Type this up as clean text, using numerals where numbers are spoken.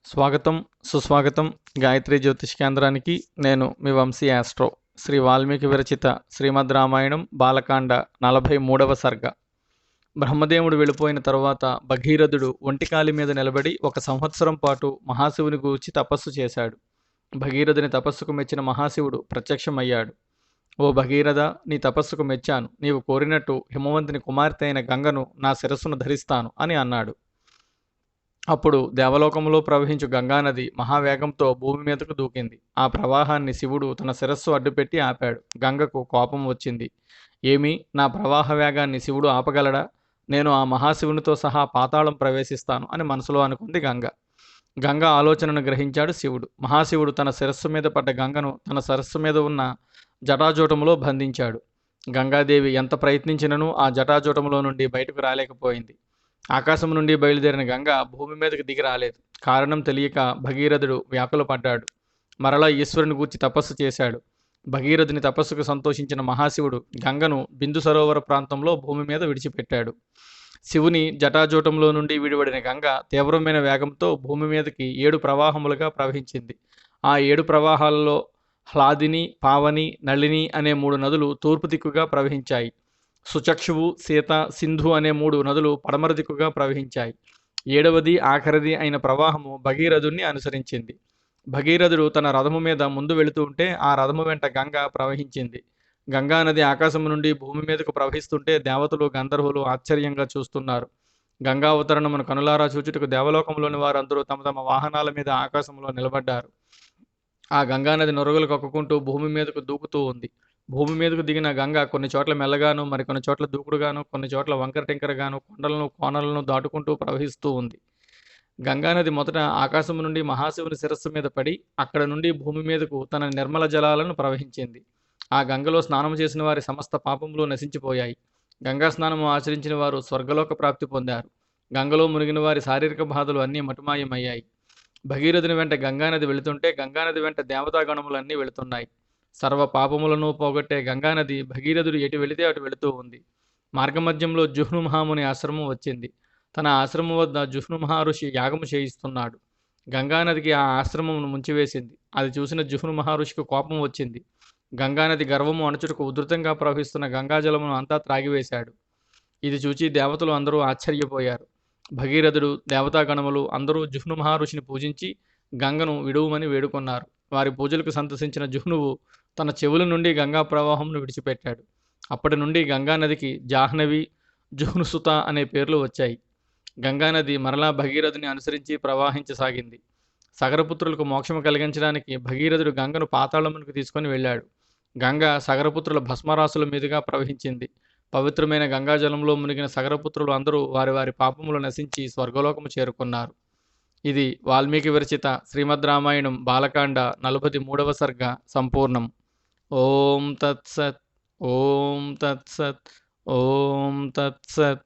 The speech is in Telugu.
స్వాగతం, సుస్వాగతం గాయత్రి జ్యోతిష్ కేంద్రానికి. నేను మీ వంశీ ఆస్ట్రో. శ్రీ వాల్మీకి విరచిత శ్రీమద్ రామాయణం బాలకాండ 43వ సర్గ. బ్రహ్మదేవుడు వెళ్ళిపోయిన తరువాత భగీరథుడు ఒంటికాలి మీద నిలబడి 1 సంవత్సరం పాటు మహాశివుని గూర్చి తపస్సు చేశాడు. భగీరథుని తపస్సుకు మెచ్చిన మహాశివుడు ప్రత్యక్షమయ్యాడు. ఓ భగీరథ, నీ తపస్సుకు మెచ్చాను. నీవు కోరినట్టు హిమవంతుని కుమార్తె అయిన గంగను నా శిరస్సును ధరిస్తాను అని అన్నాడు. అప్పుడు దేవలోకంలో ప్రవహించు గంగానది మహావేగంతో భూమి మీదకు దూకింది. ఆ ప్రవాహాన్ని శివుడు తన శిరస్సు అడ్డుపెట్టి ఆపాడు. గంగకు కోపం వచ్చింది. ఏమి, నా ప్రవాహ వేగాన్ని శివుడు ఆపగలడా? నేను ఆ మహాశివునితో సహా పాతాళం ప్రవేశిస్తాను అని మనసులో అనుకుంది గంగ. గంగ ఆలోచనను గ్రహించాడు శివుడు. మహాశివుడు తన శిరస్సు మీద పడ్డ గంగను తన శిరస్సు మీద ఉన్న జటాజూటములో బంధించాడు. గంగాదేవి ఎంత ప్రయత్నించినను ఆ జటాజూటములో నుండి బయటకు రాలేకపోయింది. ఆకాశం నుండి బయలుదేరిన గంగ భూమి మీదకి దిగి రాలేదు. కారణం తెలియక భగీరథుడు వ్యాకుల పడ్డాడు. మరలా ఈశ్వరుని గూర్చి తపస్సు చేశాడు. భగీరథుని తపస్సుకు సంతోషించిన మహాశివుడు గంగను బిందు సరోవర ప్రాంతంలో భూమి మీద విడిచిపెట్టాడు. శివుని జటాజూటంలో నుండి విడివడిన గంగ తీవ్రమైన వేగంతో భూమి మీదకి 7 ప్రవాహములుగా ప్రవహించింది. ఆ 7 ప్రవాహాలలో హ్లాదిని, పావని, నళిని అనే 3 నదులు తూర్పు దిక్కుగా ప్రవహించాయి. సుచక్షువు, సీత, సింధు అనే 3 నదులు పడమర దిక్కుగా ప్రవహించాయి. 7వది ఆఖరిది అయిన ప్రవాహము భగీరథుణ్ణి అనుసరించింది. భగీరథుడు తన రథము మీద ముందు వెళుతూ ఉంటే ఆ రథము వెంట గంగ ప్రవహించింది. గంగా నది ఆకాశం నుండి భూమి మీదకు ప్రవహిస్తుంటే దేవతలు, గంధర్వులు ఆశ్చర్యంగా చూస్తున్నారు. గంగా అవతరణమును కనులారా చూచుటకు దేవలోకంలోని వారందరూ తమ తమ వాహనాల మీద ఆకాశంలో నిలబడ్డారు. ఆ గంగానది నొరగలు కక్కుకుంటూ భూమి మీదకు దూకుతూ ఉంది. భూమి మీదకు దిగిన గంగ కొన్ని చోట్ల మెల్లగాను, మరికొన్ని చోట్ల దూకుడుగాను, కొన్ని చోట్ల వంకర టింకరగాను, కొండలను కోనలను దాటుకుంటూ ప్రవహిస్తూ ఉంది. గంగానది మొదట ఆకాశం నుండి మహాశివుని శిరస్సు మీద పడి అక్కడ నుండి భూమి మీదకు తన నిర్మల జలాలను ప్రవహించింది. ఆ గంగలో స్నానం చేసిన వారి సమస్త పాపములు నశించిపోయాయి. గంగా స్నానము ఆచరించిన వారు స్వర్గలోక ప్రాప్తి పొందారు. గంగలో మునిగిన వారి శారీరక బాధలు అన్నీ మటుమాయమయ్యాయి. భగీరథుని వెంట గంగానది వెళుతుంటే గంగానది వెంట దేవతాగణములన్నీ వెళుతున్నాయి. సర్వ పాపములను పోగొట్టే గంగానది భగీరథుడు ఎటు వెళితే అటు వెళుతూ ఉంది. మార్గమధ్యంలో జుహ్ను మహాముని ఆశ్రమం వచ్చింది. తన ఆశ్రమం వద్ద జుహ్ను మహర్షి యాగము చేయిస్తున్నాడు. గంగానదికి ఆ ఆశ్రమమును ముంచివేసింది. అది చూసిన జుహ్ను మహర్షికి కోపం వచ్చింది. గంగానది గర్వము అణచుటకు ఉధృతంగా ప్రవహిస్తున్న గంగాజలమును అంతా త్రాగివేశాడు. ఇది చూచి దేవతలు అందరూ ఆశ్చర్యపోయారు. భగీరథుడు, దేవతాగణములు అందరూ జుహ్ను మహర్షిని పూజించి గంగను విడువమని వేడుకొన్నారు. వారి పూజలకు సంతసించిన జుహ్నువు తన చెవుల నుండి గంగా ప్రవాహంను విడిచిపెట్టాడు. అప్పటి నుండి గంగానదికి జాహ్నవి, జుహ్నుసుత అనే పేర్లు వచ్చాయి. గంగానది మరలా భగీరథుని అనుసరించి ప్రవహించసాగింది. సగరపుత్రులకు మోక్షము కలిగించడానికి భగీరథుడు గంగను పాతాళమునికి తీసుకొని వెళ్ళాడు. గంగ సగరపుత్రుల భస్మరాశుల మీదుగా ప్రవహించింది. పవిత్రమైన గంగాజలంలో మునిగిన సగరపుత్రులు అందరూ వారి వారి పాపములు నశించి స్వర్గలోకము చేరుకున్నారు. ఇది వాల్మీకి విరచిత శ్రీమద్ రామాయణం బాలకాండ 43వ సర్గ సంపూర్ణం. ఓం తత్సత్, ఓం తత్సత్, ఓం తత్సత్.